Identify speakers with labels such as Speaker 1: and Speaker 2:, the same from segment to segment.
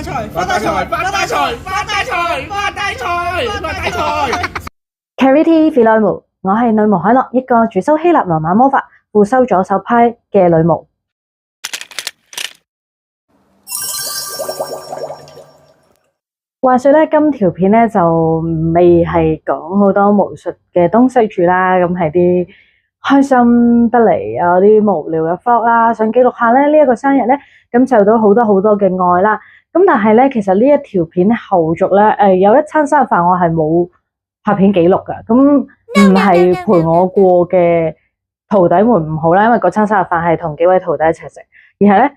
Speaker 1: 財，發大財，發大財，發大財，發大財，發大財。
Speaker 2: Carity Philomo， 我係女巫海樂，一個主修希臘羅馬魔法、副修左手派嘅女巫。話說咧，今條片咧就未係講好多巫術嘅東西住啦，咁係啲開心得嚟有啲無聊嘅 vlog 啦，想記錄下咧呢一個生日咧，咁受到好多嘅愛啦。咁但係咧，其實呢一條片後續咧，有一餐生日飯我係冇拍片記錄噶，咁唔係陪我過嘅徒弟們唔好啦，因為嗰餐生日飯係同幾位徒弟一齊食，而係咧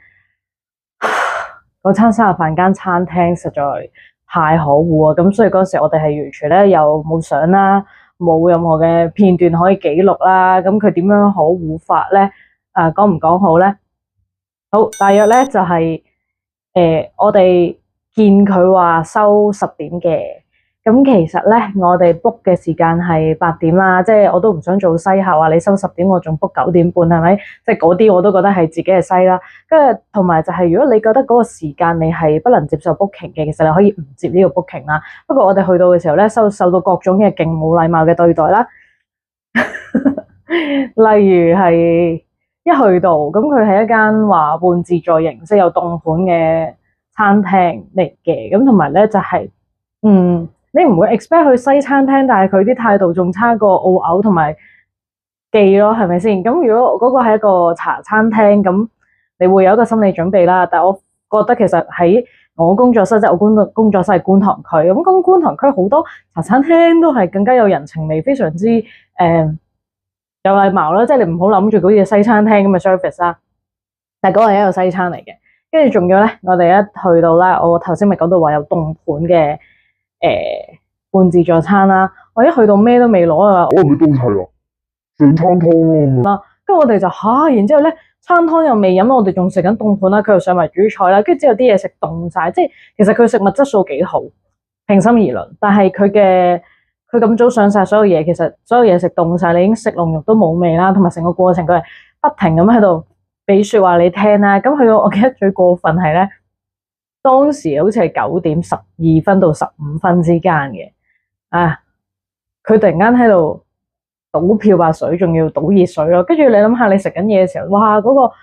Speaker 2: 嗰餐生日飯間餐廳實在太可惡啊！咁所以嗰時我哋係完全咧又冇相啦，冇任何嘅片段可以記錄啦。咁佢點樣可惡法咧？講唔講好咧？好，大約咧就係我哋見佢話收10點嘅，咁其實咧我哋 book 嘅時間係8點啦，即係我都唔想做西客啊！你收10點，我仲 book 9點半，係咪？即係嗰啲我都覺得係自己係西啦。跟住同埋就係如果你覺得嗰個時間你係不能接受 booking 嘅，其實你可以唔接呢個 booking 啦。不過我哋去到嘅時候咧，受到各種嘅勁冇禮貌嘅對待啦，例如係一去到咁佢係一間話半自助形式有凍盤嘅餐廳嚟嘅，咁同埋咧就係你唔會 expect 去西餐廳，但係佢啲態度仲差過澳牛同埋記咯，係咪先？咁如果嗰個係一個茶餐廳，咁你會有一個心理準備啦。但係我覺得其實喺我工作室，即係我工作室係觀塘區，咁觀塘區好多茶餐廳都係更加有人情味，非常之有禮貌啦。即係你唔好諗住好似西餐廳咁嘅 service 啦。但係嗰個係一個西餐嚟嘅，跟住仲要咧，我哋一去到啦，我頭先咪講到話有凍盤嘅半自助餐啦，我一去到咩都未攞啊，
Speaker 3: 我唔會煲齊啊，上餐湯啦。
Speaker 2: 跟住我哋就然之後咧，餐湯又未飲，我哋仲食緊凍盤啦，佢又上埋主菜啦，跟住之後啲嘢食凍晒，即係其實佢食物質素幾好，平心而論。但係佢咁早上晒所有嘢，其實所有嘢食凍晒，你已經食龍肉都冇味啦，同埋成個過程佢係不停咁喺度俾說話你聽啦。咁去到我記得最過分係咧，當時好似係9點12分到15分之間嘅，佢突然間喺度倒漂白水，仲要倒熱水咯。跟住你諗下，你食緊嘢嘅時候，哇！嗰個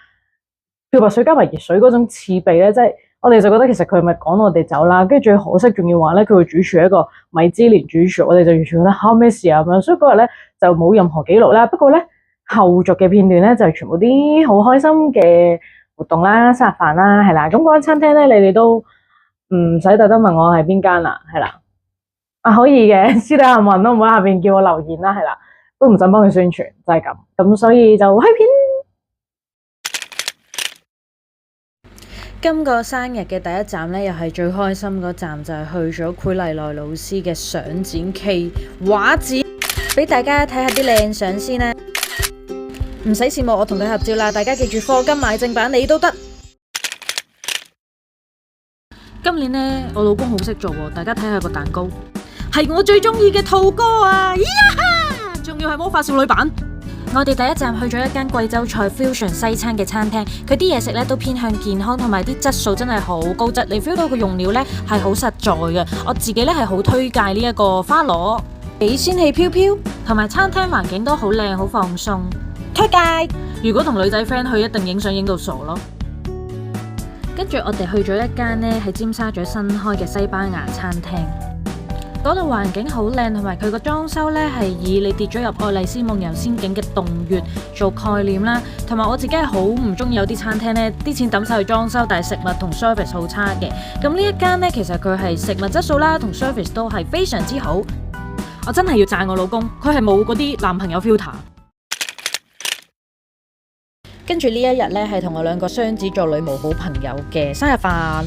Speaker 2: 漂白水加埋熱水嗰種刺鼻咧，即係我哋就覺得其實佢係咪趕我哋走啦？跟住最可惜仲要話咧，佢會主廚一個米芝蓮主廚，我哋就完全覺得咩事啊咁樣。所以嗰日咧就冇任何記錄啦。不過咧後續嘅片段咧就係全部啲好開心嘅活動啦、生日飯啦，係啦。咁嗰間餐廳咧，你哋都唔使特登問我係邊間啦，係啦。可以嘅，私底下問都唔好喺下邊叫我留言啦，係啦，都唔想幫佢宣傳，就係咁。咁所以就開片。今個生日嘅第一站咧，又係最開心嗰站，就係去咗許麗奈老師嘅相展暨畫展，俾大家睇下啲靚相先啦。唔使羨慕我同佢合照啦，大家記住課金買正版你都得。今年呢，我老公好識做喎，大家睇下個蛋糕，係我最中意嘅兔哥啊！呀哈，仲要係魔法少女版。我哋第一站去咗一間貴州菜 fusion 西餐嘅餐廳，佢啲嘢食咧都偏向健康，同埋啲質素真係好高質，你 feel 到佢用料咧係好實在嘅。我自己咧係好推介呢一個花螺，幾仙氣飄飄，同埋餐廳環境都好靚，好放鬆，推介。如果同女仔 friend 去，一定影相影到傻咯。跟住我哋去咗一間咧喺尖沙咀新開嘅西班牙餐廳。嗰度環境好靚，同埋佢個裝修咧係以你跌咗入愛麗絲夢遊仙境嘅洞穴做概念啦。同埋我自己係好唔中意有啲餐廳咧啲錢抌晒去裝修，但係食物同 service 好差嘅。咁呢一間咧其實佢係食物質素啦同 service 都係非常之好。我真係要讚我老公，佢係冇嗰啲男朋友 filter。跟住呢一日咧係同我兩個雙子座女巫好朋友嘅生日飯，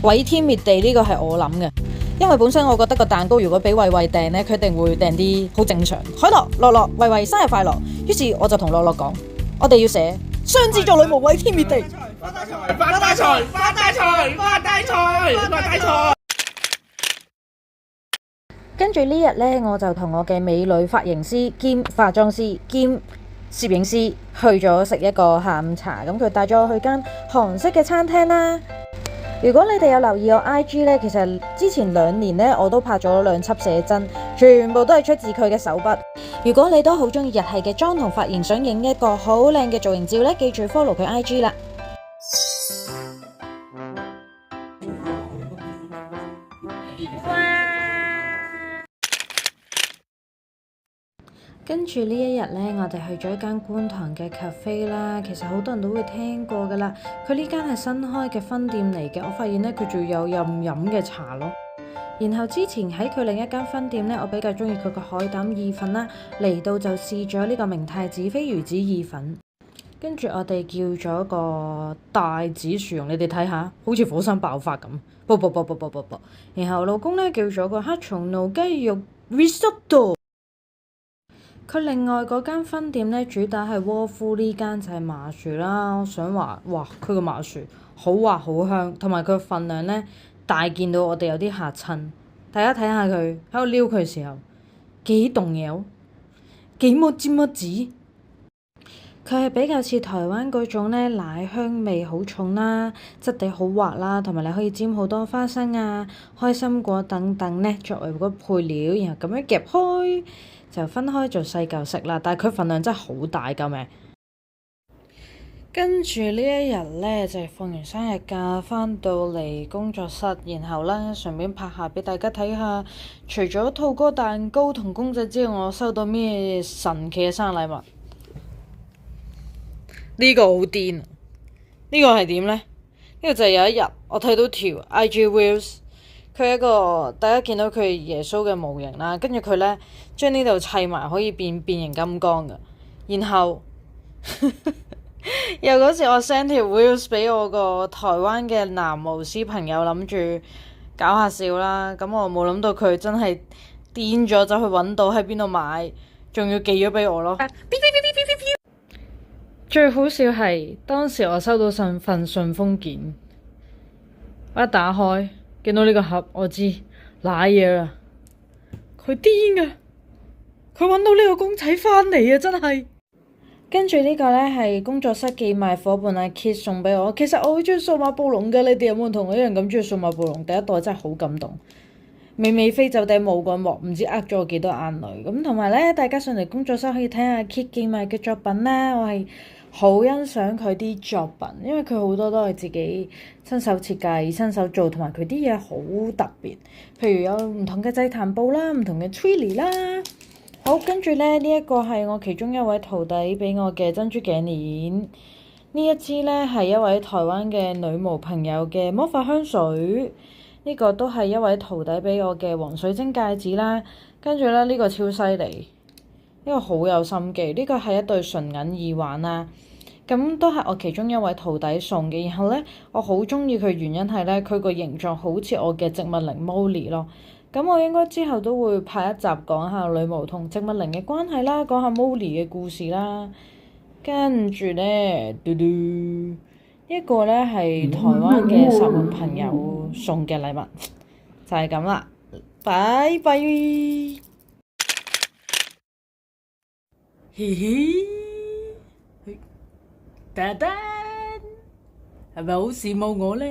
Speaker 2: 毀天滅地呢個係我諗嘅。因為本身我覺得個蛋糕如果俾慧慧訂咧，佢一定會訂啲好正常。海樂、樂樂、慧慧生日快樂！於是我就同樂樂講，我哋要寫雙子座女巫毀天滅地。
Speaker 1: 發大財！發大財！發大財！發大財！發大財！
Speaker 2: 跟住呢日咧，我就同我嘅美女髮型師兼化妝師兼攝影師去咗食一個下午茶。咁佢帶咗我去間韓式嘅餐廳啦。
Speaker 4: 如果你哋有留意我 IG 呢，其實之前2年呢，我都拍咗2輯寫真，全部都係出自佢嘅手筆。如果你都好中意日系嘅妝同髮型，想影一個好靚嘅造型照呢，記住 follow 佢 IG 啦。跟住呢一日呢，我哋去咗一間觀塘嘅 cafe 啦，其實好多人都會聽過噶啦。佢呢間係新開嘅分店嚟嘅，我發現呢，佢仲有任飲嘅茶咯。然後之前喺佢另一間分店呢，我比較中意佢個海膽意粉啦，嚟到就試咗呢個明太子飛魚子意粉。跟住我哋叫咗個帶子薯蓉，你哋睇下，好似火山爆發咁，啵啵啵啵啵啵啵。然後老公呢，叫咗個黑松露雞肉 risotto。佢另外嗰間分店呢，主打係窩夫，呢間就係麻薯啦。我想話，哇，佢個麻薯好滑好香，同埋佢個份量呢，大見到我哋有啲嚇親。大家睇下佢喺度撩佢時候幾動搖，幾麼尖麼子。佢係比較似台灣嗰種呢，奶香味好重啦，質地好滑啦，同埋你可以沾好多花生啊、開心果等等呢作為個配料，然後咁樣夾開。就分開做細嚿食啦，但係佢份量真係好大㗎咩？跟住呢一日呢，就係放完生日假，返到嚟工作室，然後呢，順便拍下俾大家睇下，除咗兔哥蛋糕同公仔之外，我收到咩神奇嘅生日禮物？呢個好癲！呢個係點呢？呢個就係有一日我睇到條 IG Reels。佢係一個大家見到佢耶穌嘅模型啦，跟住佢呢將呢度砌埋可以變形金剛嘅，然後又嗰時我 send 條 reels 俾我個台灣嘅男巫師朋友，諗住搞下笑啦，咁我冇諗到佢真係癲咗，走去揾到喺邊度買，仲要寄咗俾我咯。最好笑係當時我收到份順豐件，我一打開。見到呢個盒，我知瀨嘢啦！佢癲噶，佢揾到呢個公仔返嚟啊！真係。跟住呢個呢，係工作室寄賣夥伴阿 Kit 送俾我。其實我好中意數碼暴龍嘅，你哋有冇同我一樣咁中意數碼暴龍？第一代真係好感動，美美飛走頂冇個幕，唔知呃咗我幾多眼淚。咁同埋呢，大家上嚟工作室可以睇下 Kit 寄賣嘅作品啦。我係好欣賞佢啲作品，因為佢好多都係自己親手設計、親手做，同埋佢啲嘢好特別。譬如有唔同嘅祭壇布啦、唔同嘅 Twilly 啦。好，跟住咧呢一個係我其中一位徒弟俾我嘅珍珠頸鏈。呢一支呢係一位台灣嘅女巫朋友嘅魔法香水。呢個都係一位徒弟俾我嘅黃水晶戒指啦。跟住咧呢個超犀利。呢個好有心機，呢個係一對純銀耳環啦，咁都係我其中一位徒弟送嘅。然後呢，我好中意佢原因係呢，佢個形狀好似我嘅植物靈 Molly 咯。咁我應該之後都會拍一集講下女巫同植物靈嘅關係啦，講下 Molly 嘅故事啦。跟住呢，嘟嘟，一個呢係台灣嘅薩滿朋友送嘅禮物，就係咁啦，拜拜。嘻嘻，蛋蛋係咪好羨慕我呢？